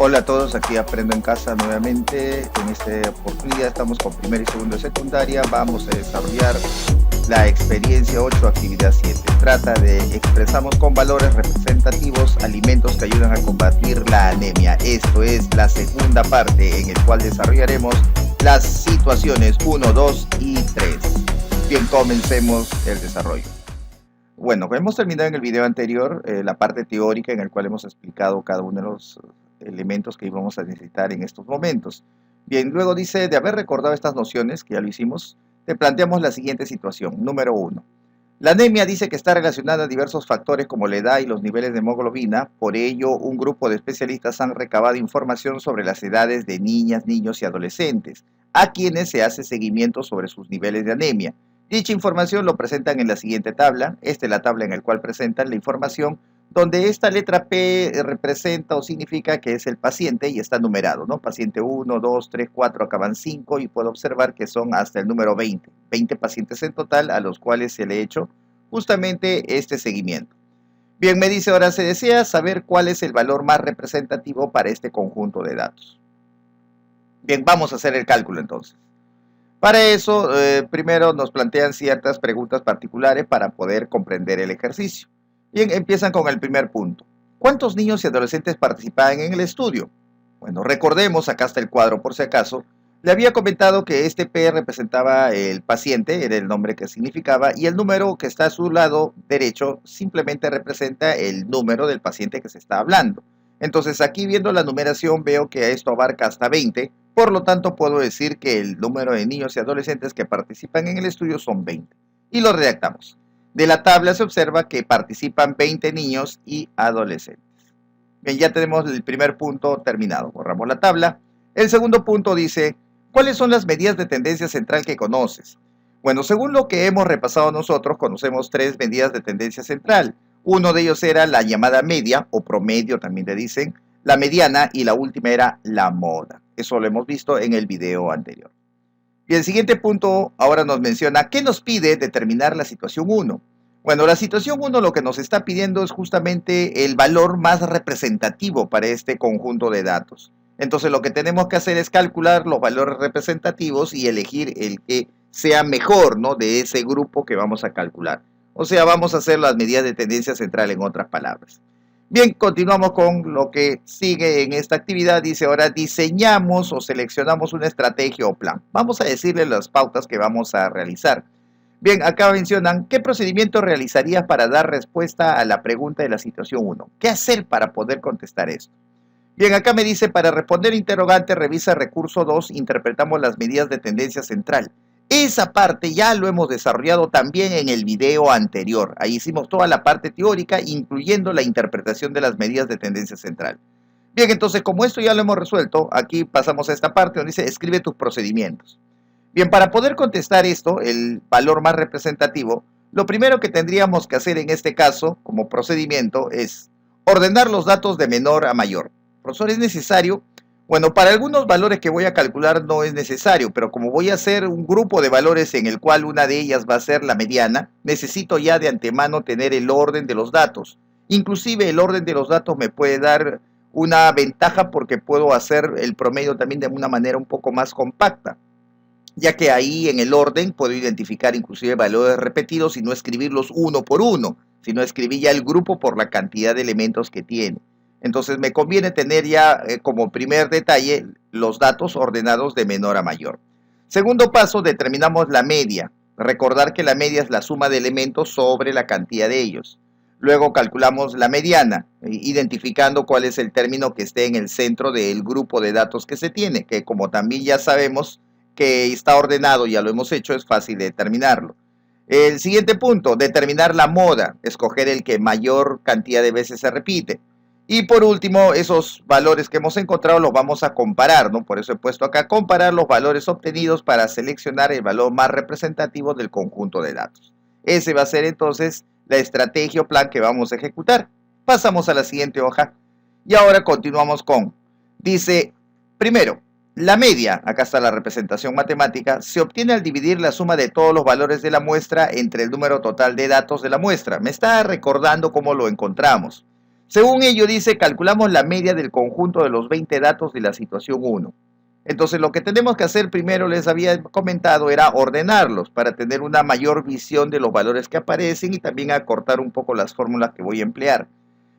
Hola a todos, aquí Aprendo en Casa nuevamente. En esta oportunidad estamos con primero y segundo de secundaria. Vamos a desarrollar la experiencia 8, actividad 7. Trata de expresamos con valores representativos alimentos que ayudan a combatir la anemia. Esto es la segunda parte en el cual desarrollaremos las situaciones 1, 2 y 3. Bien, comencemos el desarrollo. Bueno, hemos terminado en el video anterior la parte teórica en el cual hemos explicado cada uno de los elementos que íbamos a necesitar en estos momentos. Bien, luego dice, de haber recordado estas nociones, que ya lo hicimos, te planteamos la siguiente situación. Número 1. La anemia dice que está relacionada a diversos factores como la edad y los niveles de hemoglobina. Por ello, un grupo de especialistas han recabado información sobre las edades de niñas, niños y adolescentes, a quienes se hace seguimiento sobre sus niveles de anemia. Dicha información lo presentan en la siguiente tabla. Esta es la tabla en la cual presentan la información, donde esta letra P representa o significa que es el paciente y está numerado, ¿no? Paciente 1, 2, 3, 4, acaban 5 y puedo observar que son hasta el número 20. 20 pacientes en total a los cuales se le ha hecho justamente este seguimiento. Bien, me dice ahora, se desea saber cuál es el valor más representativo para este conjunto de datos. Bien, vamos a hacer el cálculo entonces. Para eso, primero nos plantean ciertas preguntas particulares para poder comprender el ejercicio. Bien, empiezan con el primer punto. ¿Cuántos niños y adolescentes participaban en el estudio? Bueno, recordemos, acá está el cuadro por si acaso, le había comentado que este P representaba el paciente, era el nombre que significaba, y el número que está a su lado derecho simplemente representa el número del paciente que se está hablando. Entonces aquí viendo la numeración veo que esto abarca hasta 20, por lo tanto puedo decir que el número de niños y adolescentes que participan en el estudio son 20. Y lo redactamos. De la tabla se observa que participan 20 niños y adolescentes. Bien, ya tenemos el primer punto terminado. Borramos la tabla. El segundo punto dice, ¿cuáles son las medidas de tendencia central que conoces? Bueno, según lo que hemos repasado nosotros, conocemos 3 medidas de tendencia central. Uno de ellos era la llamada media, o promedio también le dicen, la mediana y la última era la moda. Eso lo hemos visto en el video anterior. Y el siguiente punto ahora nos menciona, ¿qué nos pide determinar la situación 1? Bueno, la situación 1 lo que nos está pidiendo es justamente el valor más representativo para este conjunto de datos. Entonces lo que tenemos que hacer es calcular los valores representativos y elegir el que sea mejor, ¿no?, de ese grupo que vamos a calcular. O sea, vamos a hacer las medidas de tendencia central en otras palabras. Bien, continuamos con lo que sigue en esta actividad. Dice ahora diseñamos o seleccionamos una estrategia o plan. Vamos a decirle las pautas que vamos a realizar. Bien, acá mencionan, ¿qué procedimiento realizarías para dar respuesta a la pregunta de la situación 1? ¿Qué hacer para poder contestar esto? Bien, acá me dice, para responder interrogante, revisa recurso 2, interpretamos las medidas de tendencia central. Esa parte ya lo hemos desarrollado también en el video anterior. Ahí hicimos toda la parte teórica, incluyendo la interpretación de las medidas de tendencia central. Bien, entonces, como esto ya lo hemos resuelto, aquí pasamos a esta parte donde dice, escribe tus procedimientos. Bien, para poder contestar esto, el valor más representativo, lo primero que tendríamos que hacer en este caso, como procedimiento, es ordenar los datos de menor a mayor. Profesor, ¿es necesario? Bueno, para algunos valores que voy a calcular no es necesario, pero como voy a hacer un grupo de valores en el cual una de ellas va a ser la mediana, necesito ya de antemano tener el orden de los datos. Inclusive el orden de los datos me puede dar una ventaja porque puedo hacer el promedio también de una manera un poco más compacta, ya que ahí en el orden puedo identificar inclusive valores repetidos y no escribirlos uno por uno, sino escribir ya el grupo por la cantidad de elementos que tiene. Entonces me conviene tener ya como primer detalle los datos ordenados de menor a mayor. Segundo paso, determinamos la media. Recordar que la media es la suma de elementos sobre la cantidad de ellos. Luego calculamos la mediana, identificando cuál es el término que esté en el centro del grupo de datos que se tiene, que como también ya sabemos que está ordenado, ya lo hemos hecho, es fácil de determinarlo. El siguiente punto, determinar la moda, escoger el que mayor cantidad de veces se repite. Y por último, esos valores que hemos encontrado los vamos a comparar, ¿no? Por eso he puesto acá, comparar los valores obtenidos para seleccionar el valor más representativo del conjunto de datos. Ese va a ser entonces la estrategia o plan que vamos a ejecutar. Pasamos a la siguiente hoja. Y ahora continuamos con, dice, primero, la media, acá está la representación matemática, se obtiene al dividir la suma de todos los valores de la muestra entre el número total de datos de la muestra. Me está recordando cómo lo encontramos. Según ello dice, calculamos la media del conjunto de los 20 datos de la situación 1. Entonces lo que tenemos que hacer primero, les había comentado, era ordenarlos para tener una mayor visión de los valores que aparecen y también acortar un poco las fórmulas que voy a emplear.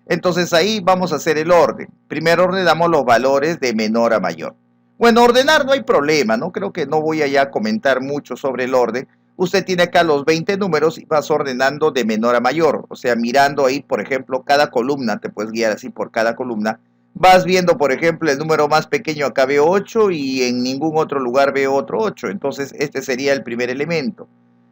Entonces ahí vamos a hacer el orden. Primero ordenamos los valores de menor a mayor. Bueno, ordenar no hay problema, ¿no? Creo que no voy a ya comentar mucho sobre el orden. Usted tiene acá los 20 números y vas ordenando de menor a mayor. O sea, mirando ahí, por ejemplo, cada columna, te puedes guiar así por cada columna. Vas viendo, por ejemplo, el número más pequeño, acá veo 8 y en ningún otro lugar veo otro 8. Entonces, este sería el primer elemento.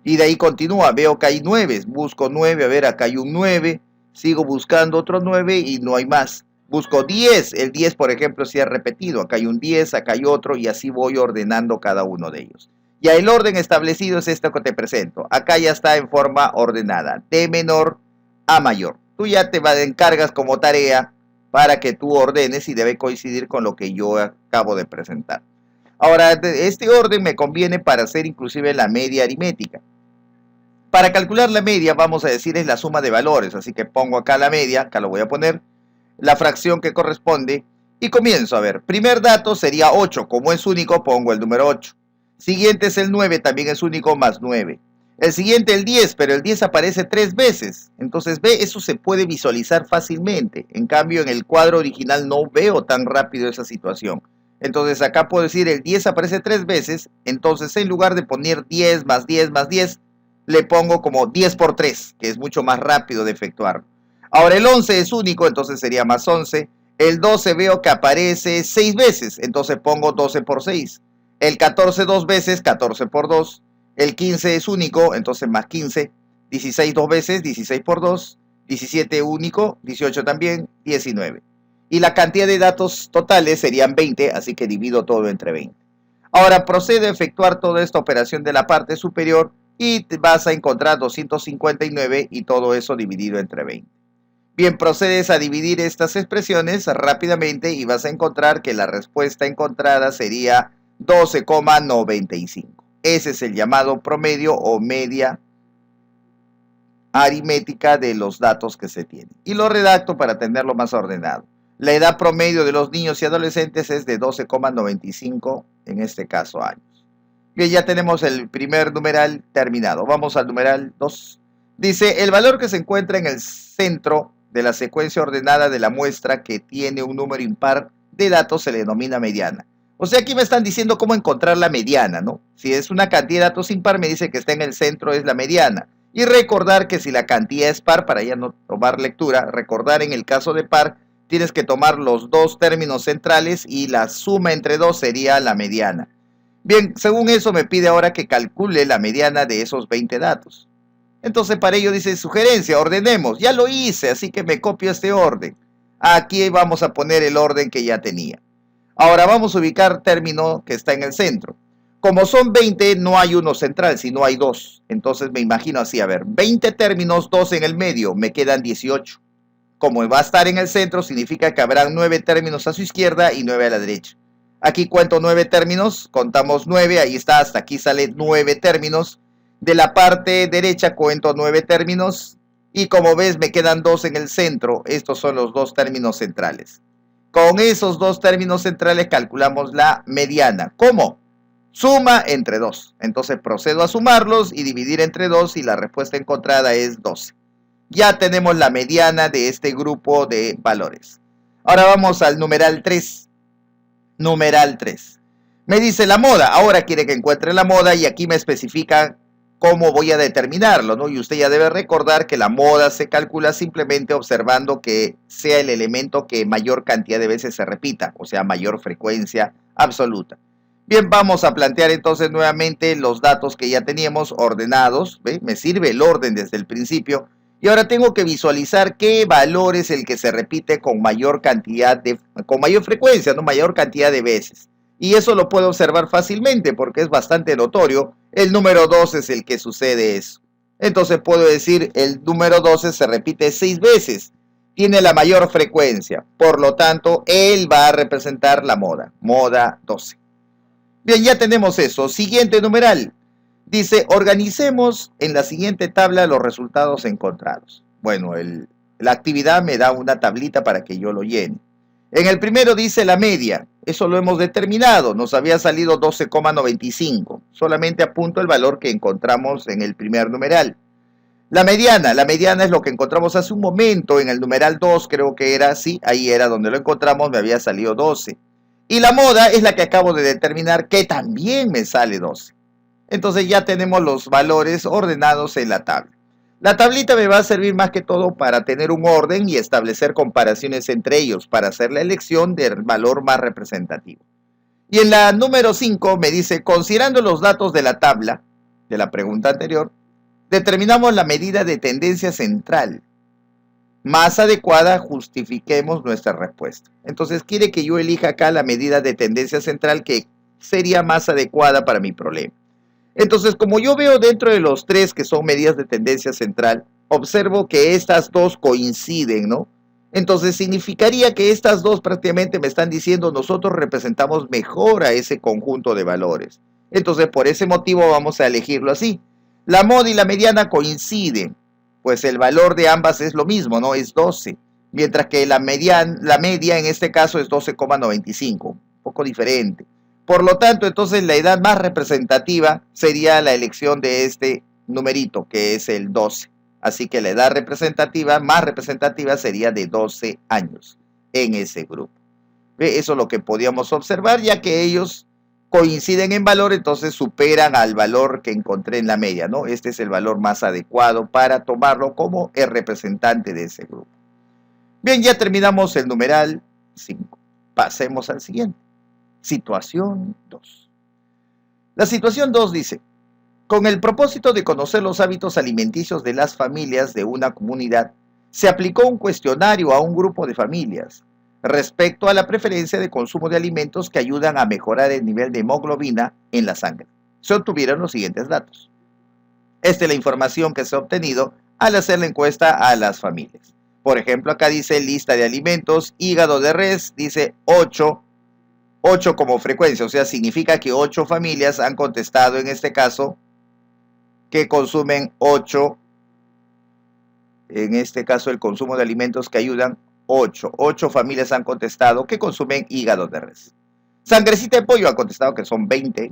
Y de ahí continúa, veo que hay 9, busco 9, a ver, acá hay un 9, sigo buscando otro 9 y no hay más. Busco 10, el 10, por ejemplo, si ha repetido, acá hay un 10, acá hay otro y así voy ordenando cada uno de ellos. Ya el orden establecido es esto que te presento. Acá ya está en forma ordenada, de menor a mayor. Tú ya te encargas como tarea para que tú ordenes y debe coincidir con lo que yo acabo de presentar. Ahora, este orden me conviene para hacer inclusive la media aritmética. Para calcular la media, vamos a decir, es la suma de valores. Así que pongo acá la media, acá lo voy a poner, la fracción que corresponde y comienzo a ver. Primer dato sería 8, como es único pongo el número 8. Siguiente es el 9, también es único, más 9. El siguiente el 10, pero el 10 aparece 3 veces. Entonces, ve, eso se puede visualizar fácilmente. En cambio, en el cuadro original no veo tan rápido esa situación. Entonces, acá puedo decir el 10 aparece 3 veces. Entonces, en lugar de poner 10 más 10 más 10, le pongo como 10 por 3, que es mucho más rápido de efectuar. Ahora, el 11 es único, entonces sería más 11. El 12 veo que aparece 6 veces, entonces pongo 12 por 6. El 14 dos veces, 14 por 2. El 15 es único, entonces más 15. 16 dos veces, 16 por 2. 17 único, 18 también, 19. Y la cantidad de datos totales serían 20, así que divido todo entre 20. Ahora procedo a efectuar toda esta operación de la parte superior y te vas a encontrar 259 y todo eso dividido entre 20. Bien, procedes a dividir estas expresiones rápidamente y vas a encontrar que la respuesta encontrada sería 12,95. Ese es el llamado promedio o media aritmética de los datos que se tienen. Y lo redacto para tenerlo más ordenado. La edad promedio de los niños y adolescentes es de 12,95, en este caso años. Bien, ya tenemos el primer numeral terminado. Vamos al numeral 2. Dice, el valor que se encuentra en el centro de la secuencia ordenada de la muestra que tiene un número impar de datos se le denomina mediana. O sea, aquí me están diciendo cómo encontrar la mediana, ¿no? Si es una cantidad de datos impar, me dice que está en el centro, es la mediana. Y recordar que si la cantidad es par, para ya no tomar lectura, recordar en el caso de par, tienes que tomar los dos términos centrales y la suma entre dos sería la mediana. Bien, según eso me pide ahora que calcule la mediana de esos 20 datos. Entonces para ello dice sugerencia, ordenemos. Ya lo hice, así que me copio este orden. Aquí vamos a poner el orden que ya tenía. Ahora vamos a ubicar término que está en el centro. Como son 20, no hay uno central, sino hay dos. Entonces me imagino así, a ver, 20 términos, 2 en el medio, me quedan 18. Como va a estar en el centro, significa que habrán 9 términos a su izquierda y 9 a la derecha. Aquí cuento 9 términos, contamos 9, ahí está, hasta aquí sale 9 términos. De la parte derecha cuento 9 términos y como ves me quedan 2 en el centro. Estos son los dos términos centrales. Con esos dos términos centrales calculamos la mediana. ¿Cómo? Suma entre 2. Entonces procedo a sumarlos y dividir entre 2 y la respuesta encontrada es 12. Ya tenemos la mediana de este grupo de valores. Ahora vamos al numeral 3. Numeral 3. Me dice la moda. Ahora quiere que encuentre la moda y aquí me especifica cómo voy a determinarlo, ¿no? Y usted ya debe recordar que la moda se calcula simplemente observando que sea el elemento que mayor cantidad de veces se repita, o sea, mayor frecuencia absoluta. Bien, vamos a plantear entonces nuevamente los datos que ya teníamos ordenados, ¿ve? Me sirve el orden desde el principio. Y ahora tengo que visualizar qué valor es el que se repite con mayor cantidad con mayor frecuencia, ¿no? Mayor cantidad de veces. Y eso lo puedo observar fácilmente porque es bastante notorio. El número 2 es el que sucede eso. Entonces puedo decir el número 12 se repite 6 veces. Tiene la mayor frecuencia. Por lo tanto, él va a representar la moda. Moda 12. Bien, ya tenemos eso. Siguiente numeral. Dice, organicemos en la siguiente tabla los resultados encontrados. Bueno, el La actividad me da una tablita para que yo lo llene. En el primero dice la media, eso lo hemos determinado, nos había salido 12,95. Solamente apunto el valor que encontramos en el primer numeral. La mediana es lo que encontramos hace un momento en el numeral 2, creo que era así, ahí era donde lo encontramos, me había salido 12. Y la moda es la que acabo de determinar, que también me sale 12. Entonces ya tenemos los valores ordenados en la tabla. La tablita me va a servir más que todo para tener un orden y establecer comparaciones entre ellos, para hacer la elección del valor más representativo. Y en la número 5 me dice, considerando los datos de la tabla, de la pregunta anterior, determinamos la medida de tendencia central más adecuada, justifiquemos nuestra respuesta. Entonces quiere que yo elija acá la medida de tendencia central que sería más adecuada para mi problema. Entonces, como yo veo dentro de los tres que son medidas de tendencia central, observo que estas dos coinciden, ¿no? Entonces significaría que estas dos prácticamente me están diciendo nosotros representamos mejor a ese conjunto de valores. Entonces, por ese motivo vamos a elegirlo así. La moda y la mediana coinciden, pues el valor de ambas es lo mismo, ¿no? Es 12, mientras que la media en este caso es 12,95, un poco diferente. Por lo tanto, entonces la edad más representativa sería la elección de este numerito, que es el 12. Así que la edad representativa, más representativa, sería de 12 años en ese grupo. ¿Ve? Eso es lo que podíamos observar, ya que ellos coinciden en valor, entonces superan al valor que encontré en la media, ¿no? Este es el valor más adecuado para tomarlo como el representante de ese grupo. Bien, ya terminamos el numeral 5. Pasemos al siguiente. Situación 2. La situación 2 dice, con el propósito de conocer los hábitos alimenticios de las familias de una comunidad, se aplicó un cuestionario a un grupo de familias respecto a la preferencia de consumo de alimentos que ayudan a mejorar el nivel de hemoglobina en la sangre. Se obtuvieron los siguientes datos. Esta es la información que se ha obtenido al hacer la encuesta a las familias. Por ejemplo, acá dice lista de alimentos, hígado de res, dice 8 como frecuencia, o sea, significa que 8 familias han contestado en este caso que consumen 8, en este caso el consumo de alimentos que ayudan 8 familias han contestado que consumen hígado de res. Sangrecita de pollo han contestado que son 20.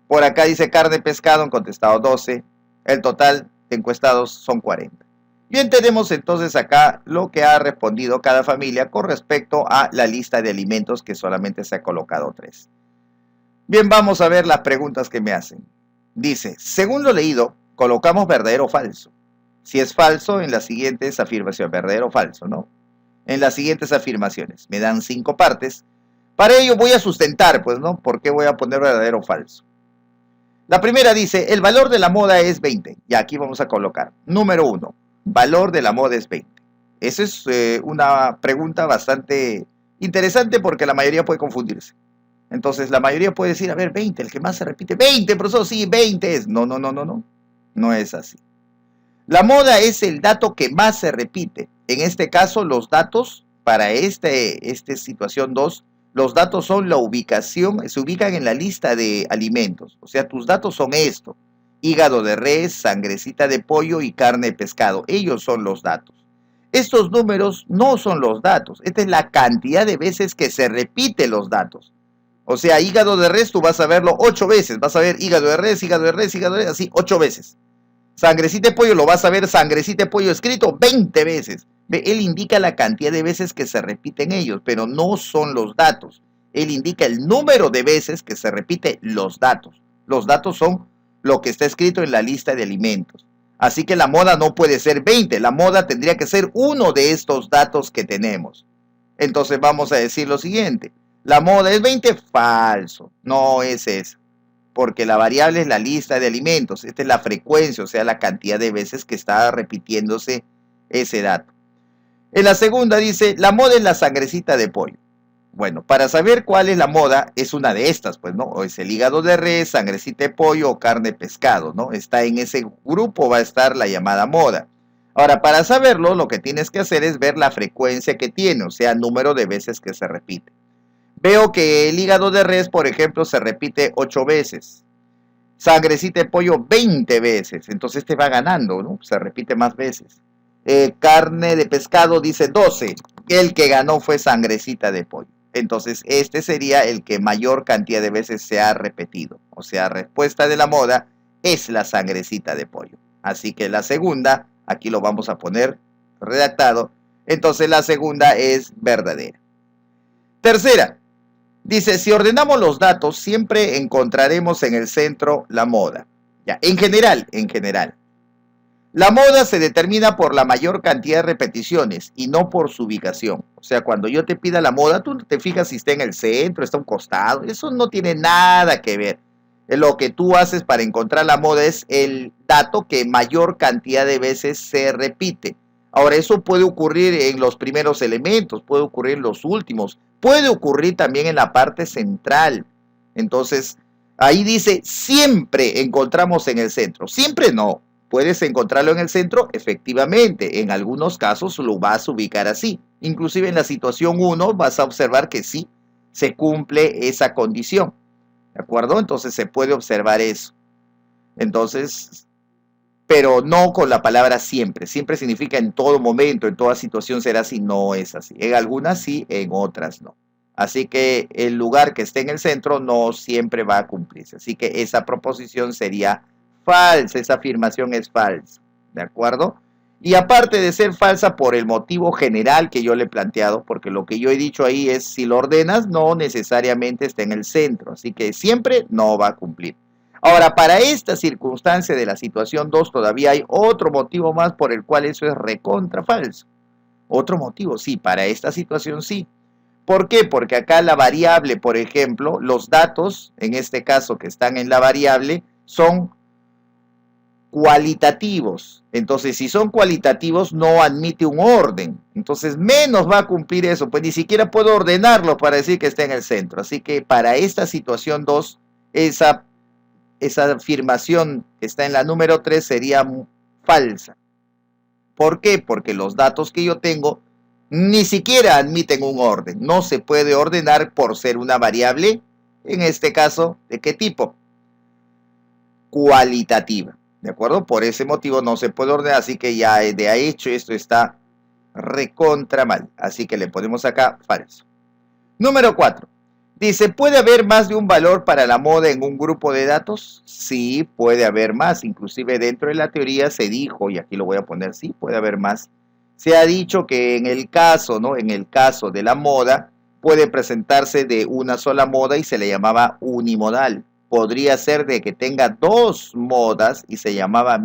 Por acá dice carne de pescado, han contestado 12. El total de encuestados son 40. Bien, tenemos entonces acá lo que ha respondido cada familia con respecto a la lista de alimentos que solamente se ha colocado 3. Bien, vamos a ver las preguntas que me hacen. Dice, según lo leído, colocamos verdadero o falso. Si es falso, en las siguientes afirmaciones, verdadero o falso, ¿no? En las siguientes afirmaciones. Me dan 5 partes. Para ello voy a sustentar, pues, ¿no? ¿Por qué voy a poner verdadero o falso? La primera dice, el valor de la moda es 20. Y aquí vamos a colocar. Número 1, valor de la moda es 20. Esa es una pregunta bastante interesante porque la mayoría puede confundirse. Entonces, la mayoría puede decir, a ver, 20, el que más se repite. 20, profesor, sí, 20 es. No. No es así. La moda es el dato que más se repite. En este caso, los datos para esta situación 2, los datos son la ubicación, se ubican en la lista de alimentos. O sea, tus datos son esto: hígado de res, sangrecita de pollo y carne de pescado. Ellos son los datos. Estos números no son los datos. Esta es la cantidad de veces que se repiten los datos. O sea, hígado de res, tú vas a verlo 8 veces. Vas a ver hígado de res, así 8 veces. Sangrecita de pollo, lo vas a ver sangrecita de pollo escrito 20 veces. Él indica la cantidad de veces que se repiten ellos, pero no son los datos. Él indica el número de veces que se repite los datos. Los datos son lo que está escrito en la lista de alimentos. Así que la moda no puede ser 20, la moda tendría que ser uno de estos datos que tenemos. Entonces vamos a decir lo siguiente. La moda es 20, falso, no es eso. Porque la variable es la lista de alimentos. Esta es la frecuencia, o sea, la cantidad de veces que está repitiéndose ese dato. En la segunda dice, la moda es la sangrecita de pollo. Bueno, para saber cuál es la moda, es una de estas, pues, ¿no? O es el hígado de res, sangrecita de pollo o carne de pescado, ¿no? Está en ese grupo, va a estar la llamada moda. Ahora, para saberlo, lo que tienes que hacer es ver la frecuencia que tiene, o sea, número de veces que se repite. Veo que el hígado de res, por ejemplo, se repite 8 veces. Sangrecita de pollo 20 veces. Entonces este va ganando, ¿no? Se repite más veces. carne de pescado dice 12. El que ganó fue sangrecita de pollo. Entonces, este sería el que mayor cantidad de veces se ha repetido. O sea, respuesta de la moda es la sangrecita de pollo. Así que la segunda, aquí lo vamos a poner redactado. Entonces, la segunda es verdadera. Tercera, dice, si ordenamos los datos, siempre encontraremos en el centro la moda. Ya, en general. La moda se determina por la mayor cantidad de repeticiones y no por su ubicación. O sea, cuando yo te pida la moda, tú te fijas si está en el centro, está a un costado. Eso no tiene nada que ver. Lo que tú haces para encontrar la moda es el dato que mayor cantidad de veces se repite. Ahora, eso puede ocurrir en los primeros elementos, puede ocurrir en los últimos, puede ocurrir también en la parte central. Entonces, ahí dice, siempre encontramos en el centro. Siempre no. ¿Puedes encontrarlo en el centro? Efectivamente, en algunos casos lo vas a ubicar así. Inclusive en la situación 1 vas a observar que sí, se cumple esa condición. ¿De acuerdo? Entonces se puede observar eso. Entonces, pero no con la palabra siempre. Siempre significa en todo momento, en toda situación será así. No es así. En algunas sí, en otras no. Así que el lugar que esté en el centro no siempre va a cumplirse. Así que esa proposición sería falsa, esa afirmación es falsa, ¿de acuerdo? Y aparte de ser falsa por el motivo general que yo le he planteado, porque lo que yo he dicho ahí es, si lo ordenas, no necesariamente está en el centro, así que siempre no va a cumplir. Ahora, para esta circunstancia de la situación 2, todavía hay otro motivo más por el cual eso es recontra falso. Otro motivo, sí, para esta situación sí. ¿Por qué? Porque acá la variable, por ejemplo, los datos, en este caso que están en la variable, son cualitativos. Entonces, si son cualitativos, no admite un orden. Entonces, menos va a cumplir eso. Pues ni siquiera puedo ordenarlo para decir que está en el centro. Así que para esta situación 2, esa afirmación que está en la número 3 sería falsa. ¿Por qué? Porque los datos que yo tengo ni siquiera admiten un orden. No se puede ordenar por ser una variable, en este caso, ¿de qué tipo? Cualitativa. ¿De acuerdo? Por ese motivo no se puede ordenar, así que ya de hecho esto está recontra mal. Así que le ponemos acá falso. Número 4. Dice, ¿puede haber más de un valor para la moda en un grupo de datos? Sí, puede haber más. Inclusive dentro de la teoría se dijo, y aquí lo voy a poner, sí, puede haber más. Se ha dicho que en el caso, ¿no? En el caso de la moda, puede presentarse de una sola moda y se le llamaba unimodal. Podría ser de que tenga dos modas y se llamaba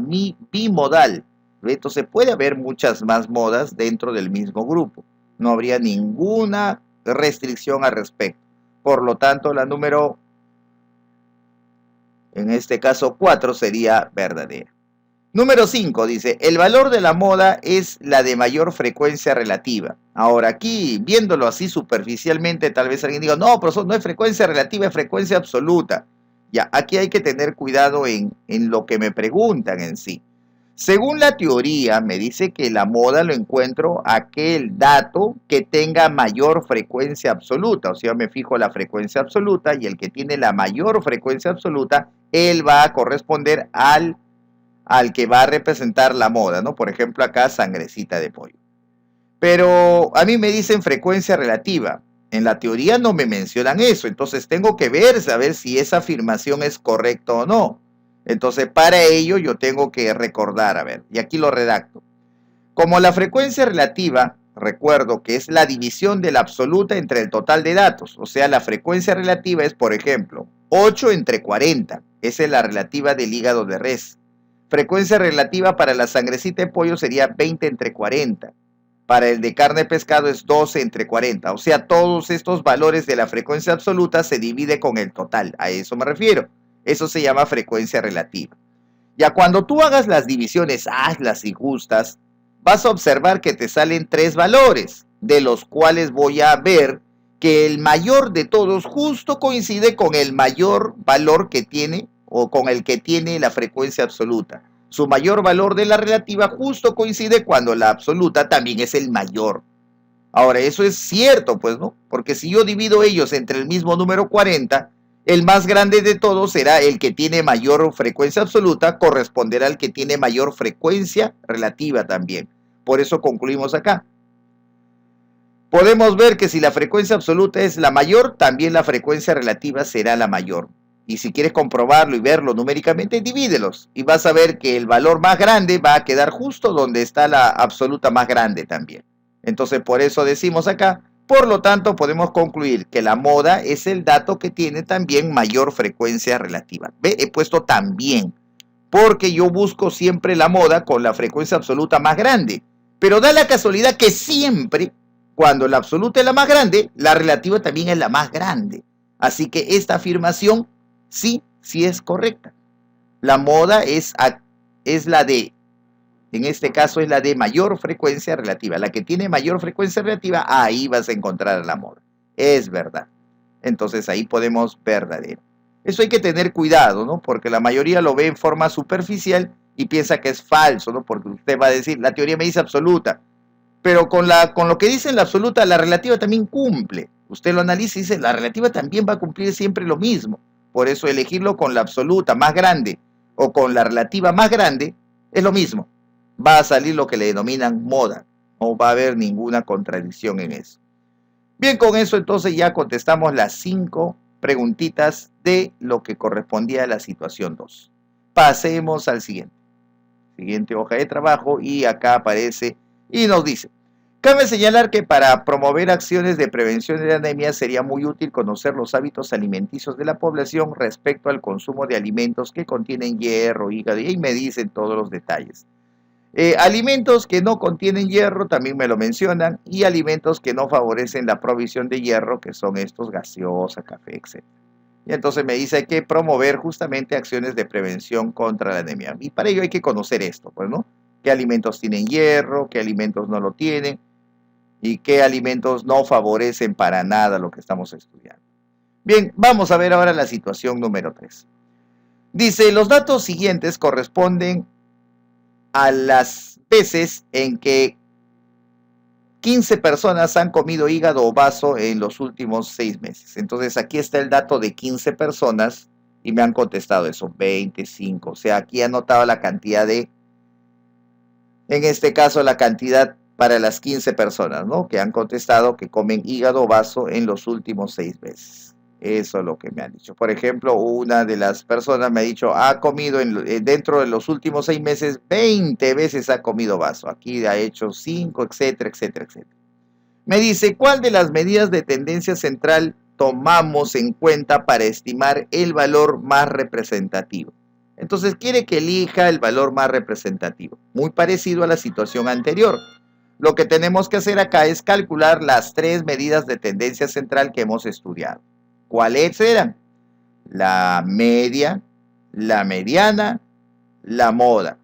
bimodal. Entonces puede haber muchas más modas dentro del mismo grupo. No habría ninguna restricción al respecto. Por lo tanto, la número, en este caso 4, sería verdadera. Número 5 dice, el valor de la moda es la de mayor frecuencia relativa. Ahora aquí, viéndolo así superficialmente, tal vez alguien diga, no, profesor, no es frecuencia relativa, es frecuencia absoluta. Ya, aquí hay que tener cuidado en lo que me preguntan en sí. Según la teoría, me dice que la moda lo encuentro aquel dato que tenga mayor frecuencia absoluta. O sea, me fijo la frecuencia absoluta y el que tiene la mayor frecuencia absoluta, él va a corresponder al que va a representar la moda, ¿no? Por ejemplo, acá sangrecita de pollo. Pero a mí me dicen frecuencia relativa. En la teoría no me mencionan eso, entonces tengo que saber si esa afirmación es correcta o no. Entonces, para ello yo tengo que recordar, a ver, y aquí lo redacto. Como la frecuencia relativa, recuerdo que es la división de la absoluta entre el total de datos. O sea, la frecuencia relativa es, por ejemplo, 8 entre 40. Esa es la relativa del hígado de res. Frecuencia relativa para la sangrecita de pollo sería 20 entre 40. Para el de carne de pescado es 12 entre 40. O sea, todos estos valores de la frecuencia absoluta se divide con el total. A eso me refiero. Eso se llama frecuencia relativa. Ya cuando tú hagas las divisiones, hazlas y justas, vas a observar que te salen 3 valores, de los cuales voy a ver que el mayor de todos justo coincide con el mayor valor que tiene o con el que tiene la frecuencia absoluta. Su mayor valor de la relativa justo coincide cuando la absoluta también es el mayor. Ahora, eso es cierto, pues, ¿no? Porque si yo divido ellos entre el mismo número 40, el más grande de todos será el que tiene mayor frecuencia absoluta, corresponderá al que tiene mayor frecuencia relativa también. Por eso concluimos acá. Podemos ver que si la frecuencia absoluta es la mayor, también la frecuencia relativa será la mayor. Y si quieres comprobarlo y verlo numéricamente, divídelos. Y vas a ver que el valor más grande va a quedar justo donde está la absoluta más grande también. Entonces, por eso decimos acá, por lo tanto, podemos concluir que la moda es el dato que tiene también mayor frecuencia relativa. ¿Ve? He puesto también, porque yo busco siempre la moda con la frecuencia absoluta más grande. Pero da la casualidad que siempre, cuando la absoluta es la más grande, la relativa también es la más grande. Así que esta afirmación sí es correcta. La moda es la de, en este caso es la de mayor frecuencia relativa. La que tiene mayor frecuencia relativa, ahí vas a encontrar la moda. Es verdad. Entonces ahí podemos verdadero. Eso hay que tener cuidado, ¿no? Porque la mayoría lo ve en forma superficial y piensa que es falso, ¿no? Porque usted va a decir, la teoría me dice absoluta. Pero con lo que dice en la absoluta, la relativa también cumple. Usted lo analiza y dice, la relativa también va a cumplir siempre lo mismo. Por eso elegirlo con la absoluta más grande o con la relativa más grande es lo mismo. Va a salir lo que le denominan moda. No va a haber ninguna contradicción en eso. Bien, con eso entonces ya contestamos las 5 preguntitas de lo que correspondía a la situación 2. Pasemos al siguiente. Siguiente hoja de trabajo y acá aparece y nos dice: cabe señalar que para promover acciones de prevención de la anemia sería muy útil conocer los hábitos alimenticios de la población respecto al consumo de alimentos que contienen hierro, hígado, y ahí me dicen todos los detalles. Alimentos que no contienen hierro también me lo mencionan, y alimentos que no favorecen la provisión de hierro, que son estos: gaseosa, café, etc. Y entonces me dice hay que promover justamente acciones de prevención contra la anemia. Y para ello hay que conocer esto, pues, ¿no? ¿Qué alimentos tienen hierro? ¿Qué alimentos no lo tienen? ¿Y qué alimentos no favorecen para nada lo que estamos estudiando? Bien, vamos a ver ahora la situación número 3. Dice, los datos siguientes corresponden a las veces en que 15 personas han comido hígado o vaso en los últimos 6 meses. Entonces aquí está el dato de 15 personas y me han contestado eso, 25. O sea, aquí he anotado la cantidad de, en este caso, la cantidad para las 15 personas, ¿no? Que han contestado que comen hígado o vaso en los últimos 6 meses. Eso es lo que me han dicho. Por ejemplo, una de las personas me ha dicho, ha comido dentro de los últimos 6 meses, 20 veces ha comido vaso. Aquí ha hecho 5, etcétera, etcétera, etcétera. Me dice, ¿cuál de las medidas de tendencia central tomamos en cuenta para estimar el valor más representativo? Entonces quiere que elija el valor más representativo, muy parecido a la situación anterior. Lo que tenemos que hacer acá es calcular las 3 medidas de tendencia central que hemos estudiado. ¿Cuáles eran? La media, la mediana, la moda.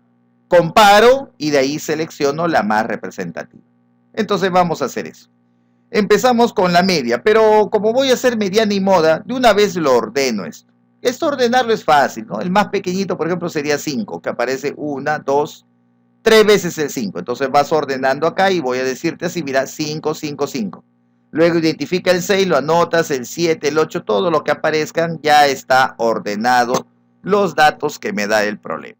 Comparo y de ahí selecciono la más representativa. Entonces vamos a hacer eso. Empezamos con la media, pero como voy a hacer mediana y moda, de una vez lo ordeno esto. Esto ordenarlo es fácil, ¿no? El más pequeñito, por ejemplo, sería 5, que aparece 1, 2, 3 veces el 5. Entonces vas ordenando acá y voy a decirte así, mira, 5, 5, 5. Luego identifica el 6, lo anotas, el 7, el 8, todo lo que aparezcan ya está ordenado los datos que me da el problema.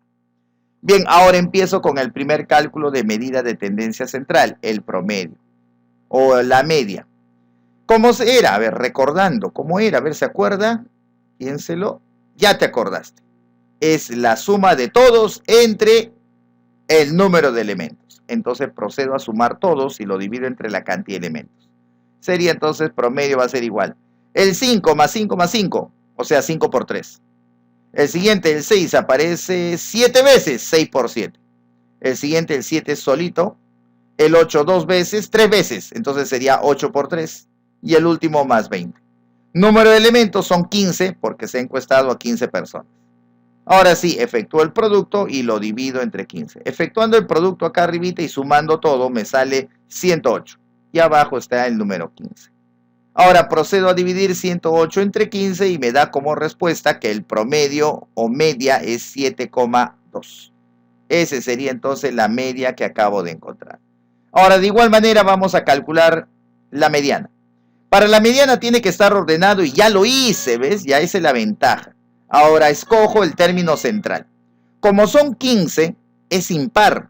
Bien, ahora empiezo con el primer cálculo de medida de tendencia central, el promedio o la media. ¿Cómo era? A ver, recordando, ¿cómo era? A ver, ¿se acuerda? Piénselo. Ya te acordaste. Es la suma de todos entre el número de elementos. Entonces procedo a sumar todos y lo divido entre la cantidad de elementos. Sería entonces, promedio va a ser igual. El 5 más 5 más 5, o sea, 5 por 3. El siguiente, el 6, aparece 7 veces, 6 por 7. El siguiente, el 7 solito. El 8 2 veces, 3 veces, entonces sería 8 por 3. Y el último más 20. Número de elementos son 15 porque se ha encuestado a 15 personas. Ahora sí, efectúo el producto y lo divido entre 15. Efectuando el producto acá arribita y sumando todo me sale 108. Y abajo está el número 15. Ahora procedo a dividir 108 entre 15 y me da como respuesta que el promedio o media es 7,2. Ese sería entonces la media que acabo de encontrar. Ahora, de igual manera vamos a calcular la mediana. Para la mediana tiene que estar ordenado y ya lo hice, ¿ves? Ya esa es la ventaja. Ahora escojo el término central. Como son 15, es impar.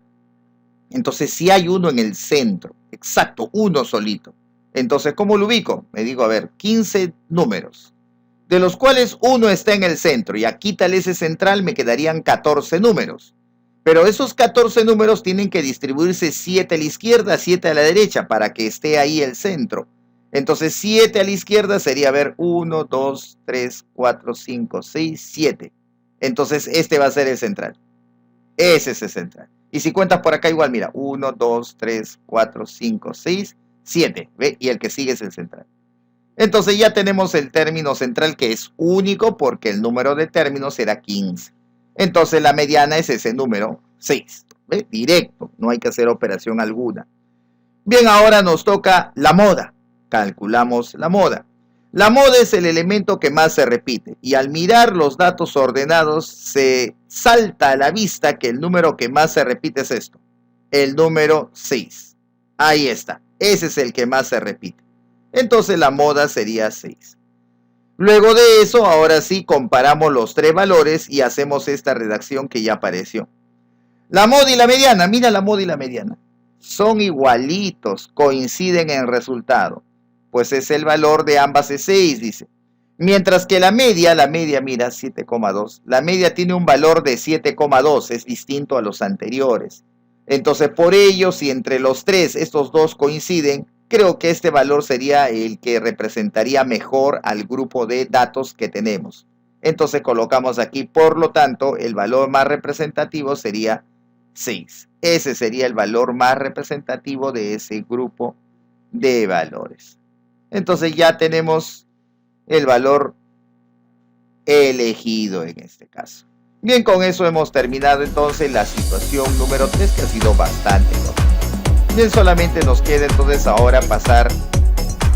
Entonces sí hay uno en el centro, exacto, uno solito. Entonces, ¿cómo lo ubico? Me digo, a ver, 15 números, de los cuales uno está en el centro, y aquí tal ese central me quedarían 14 números. Pero esos 14 números tienen que distribuirse 7 a la izquierda, 7 a la derecha, para que esté ahí el centro. Entonces 7 a la izquierda sería, a ver, 1, 2, 3, 4, 5, 6, 7. Entonces este va a ser el central. Ese es el central. Y si cuentas por acá igual, mira, 1, 2, 3, 4, 5, 6, 7. ¿Ve? Y el que sigue es el central. Entonces ya tenemos el término central, que es único porque el número de términos será 15. Entonces la mediana es ese número 6. ¿Ve? Directo, no hay que hacer operación alguna. Bien, ahora nos toca la moda. Calculamos la moda. La moda es el elemento que más se repite, y al mirar los datos ordenados se salta a la vista que el número que más se repite es esto, el número 6. Ahí está, ese es el que más se repite. Entonces la moda sería 6. Luego de eso, ahora sí comparamos los tres valores y hacemos esta redacción que ya apareció. La moda y la mediana, mira la moda y la mediana, son igualitos, coinciden en resultado. Pues es el valor de ambas es 6, dice. Mientras que la media, mira, 7,2. La media tiene un valor de 7,2, es distinto a los anteriores. Entonces, por ello, si entre los tres estos dos coinciden, creo que este valor sería el que representaría mejor al grupo de datos que tenemos. Entonces colocamos aquí, por lo tanto, el valor más representativo sería 6. Ese sería el valor más representativo de ese grupo de valores. Entonces ya tenemos el valor elegido en este caso. Bien, con eso hemos terminado entonces la situación número 3, que ha sido bastante corta. Bien, solamente nos queda entonces ahora pasar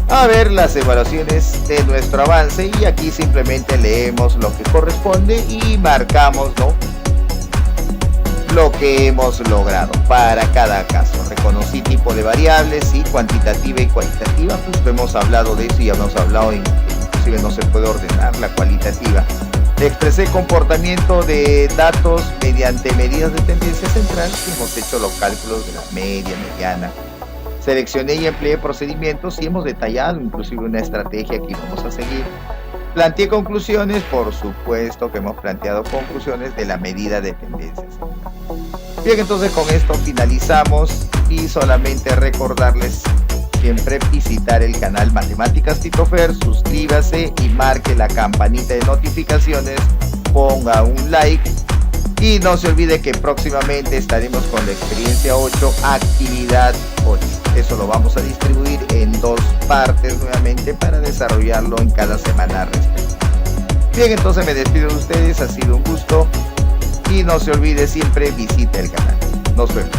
a ver las evaluaciones de nuestro avance, y aquí simplemente leemos lo que corresponde y marcamos, ¿no?, lo que hemos logrado para cada caso. Reconocí tipo de variables, y cuantitativa y cualitativa, pues hemos hablado de eso y hemos hablado, inclusive no se puede ordenar la cualitativa. Expresé comportamiento de datos mediante medidas de tendencia central, hemos hecho los cálculos de la media, mediana. Seleccioné y empleé procedimientos y hemos detallado inclusive una estrategia que vamos a seguir. Planteé conclusiones, por supuesto que hemos planteado conclusiones de la medida de tendencias. Bien, entonces con esto finalizamos, y solamente recordarles siempre visitar el canal Matemáticas Tito Fer, suscríbase y marque la campanita de notificaciones, ponga un like y no se olvide que próximamente estaremos con la experiencia 8, actividad 8. Eso lo vamos a distribuir en 2 partes nuevamente para desarrollarlo en cada semana respectiva. Bien, entonces me despido de ustedes, ha sido un gusto y no se olvide siempre visite el canal. Nos vemos.